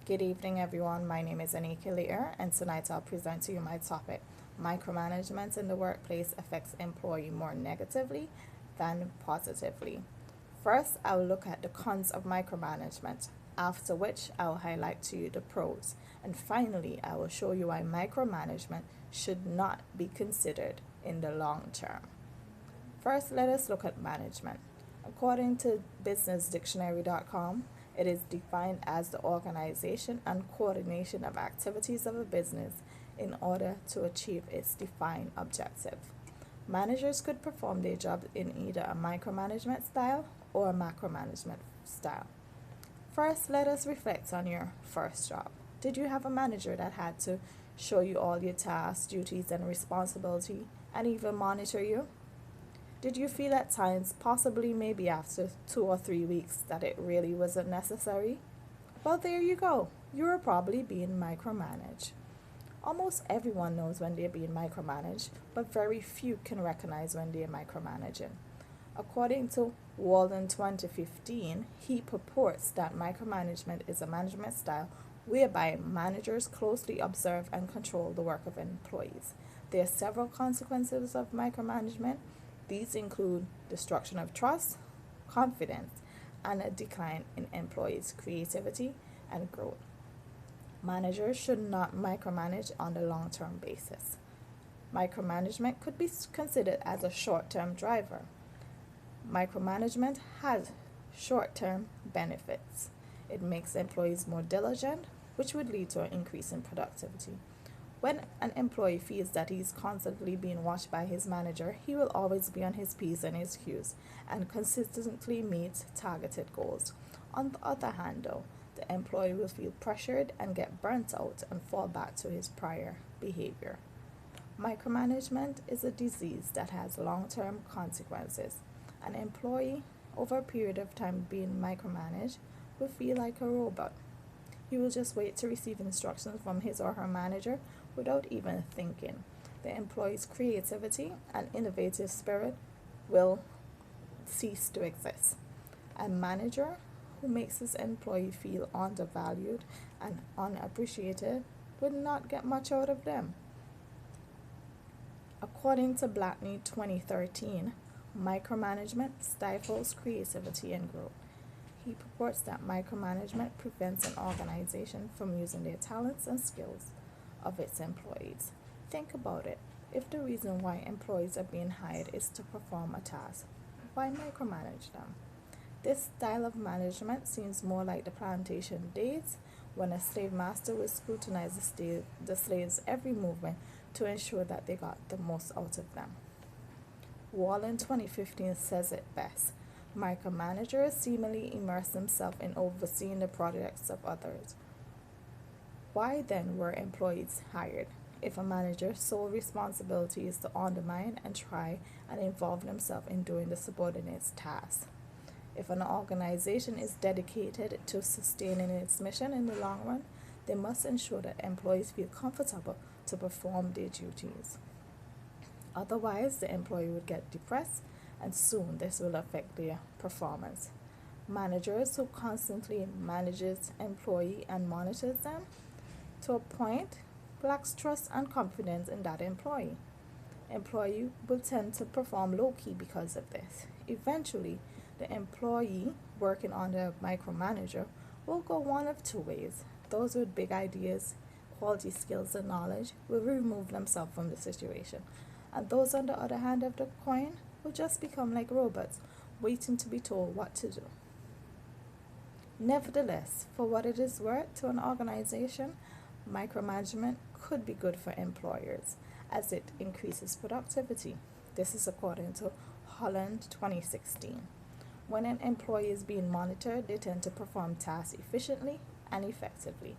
Good evening, everyone. My name is Anika Lear, and tonight I'll present to you my topic. Micromanagement in the workplace affects employee more negatively than positively. First, I'll look at the cons of micromanagement, after which I'll highlight to you the pros. And finally, I will show you why micromanagement should not be considered in the long term. First, let us look at management. According to businessdictionary.com, it is defined as the organization and coordination of activities of a business in order to achieve its defined objective. Managers could perform their job in either a micromanagement style or a macromanagement style. First, let us reflect on your first job. Did you have a manager that had to show you all your tasks, duties, and responsibility, and even monitor you? Did you feel at times, possibly maybe after 2 or 3 weeks, that it really wasn't necessary? Well, there you go. You were probably being micromanaged. Almost everyone knows when they're being micromanaged, but very few can recognize when they're micromanaging. According to Walden 2015, he purports that micromanagement is a management style whereby managers closely observe and control the work of employees. There are several consequences of micromanagement. These include destruction of trust, confidence, and a decline in employees' creativity and growth. Managers should not micromanage on the long term basis. Micromanagement could be considered as a short term driver. Micromanagement has short term benefits. It makes employees more diligent, which would lead to an increase in productivity. When an employee feels that he's constantly being watched by his manager, he will always be on his P's and his Q's and consistently meet targeted goals. On the other hand, though, the employee will feel pressured and get burnt out and fall back to his prior behavior. Micromanagement is a disease that has long term consequences. An employee, over a period of time being micromanaged, will feel like a robot. He will just wait to receive instructions from his or her manager without even thinking. The employee's creativity and innovative spirit will cease to exist. A manager who makes his employee feel undervalued and unappreciated would not get much out of them. According to Blackney 2013, micromanagement stifles creativity and growth. He purports that micromanagement prevents an organization from using their talents and skills of its employees. Think about it. If the reason why employees are being hired is to perform a task, why micromanage them? This style of management seems more like the plantation days when a slave master would scrutinize the slaves' every movement to ensure that they got the most out of them. Wallen 2015 says it best. Micromanagers seemingly immerse themselves in overseeing the projects of others. Why then were employees hired if a manager's sole responsibility is to undermine and try and involve themselves in doing the subordinate's tasks? If an organization is dedicated to sustaining its mission in the long run, they must ensure that employees feel comfortable to perform their duties. Otherwise, the employee would get depressed and soon this will affect their performance. Managers who constantly manages employee and monitors them to a point lacks trust and confidence in that employee. Employee will tend to perform low key because of this. Eventually, the employee working under a micromanager will go one of two ways. Those with big ideas, quality skills, and knowledge will remove themselves from the situation. And those on the other hand of the coin will just become like robots, waiting to be told what to do. Nevertheless, for what it is worth to an organization, micromanagement could be good for employers as it increases productivity. This is according to Holland 2016. When an employee is being monitored, they tend to perform tasks efficiently and effectively.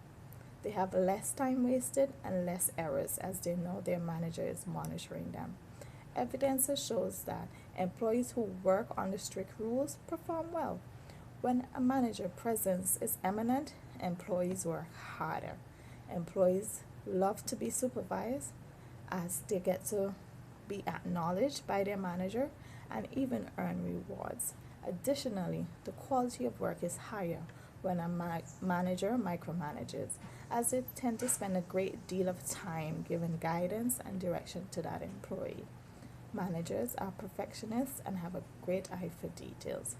They have less time wasted and less errors as they know their manager is monitoring them. Evidence shows that employees who work under strict rules perform well. When a manager presence is eminent, employees work harder. Employees love to be supervised as they get to be acknowledged by their manager and even earn rewards. Additionally, the quality of work is higher when a manager micromanages, as they tend to spend a great deal of time giving guidance and direction to that employee. Managers are perfectionists and have a great eye for details.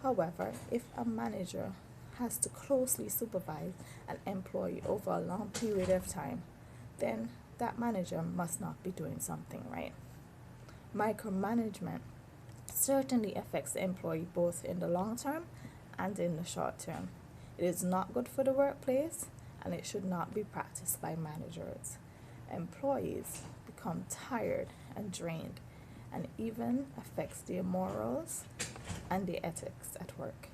However, if a manager has to closely supervise an employee over a long period of time, then that manager must not be doing something right. Micromanagement certainly affects the employee both in the long term and in the short term. It is not good for the workplace and it should not be practiced by managers. Employees become tired and drained and even affects their morals and their ethics at work.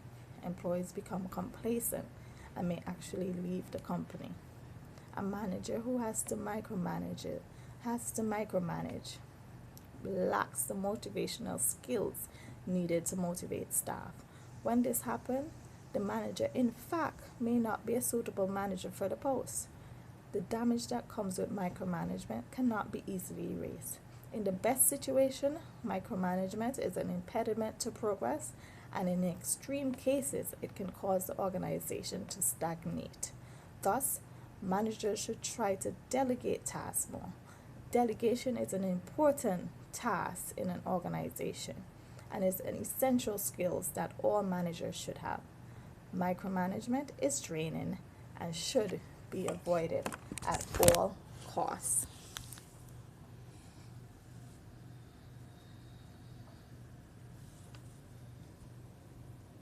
Employees become complacent and may actually leave the company. A manager who has to micromanage, lacks the motivational skills needed to motivate staff. When this happens, the manager in fact may not be a suitable manager for the post. The damage that comes with micromanagement cannot be easily erased. In the best situation, micromanagement is an impediment to progress, and in extreme cases, it can cause the organization to stagnate. Thus, managers should try to delegate tasks more. Delegation is an important task in an organization and is an essential skill that all managers should have. Micromanagement is draining and should be avoided at all costs.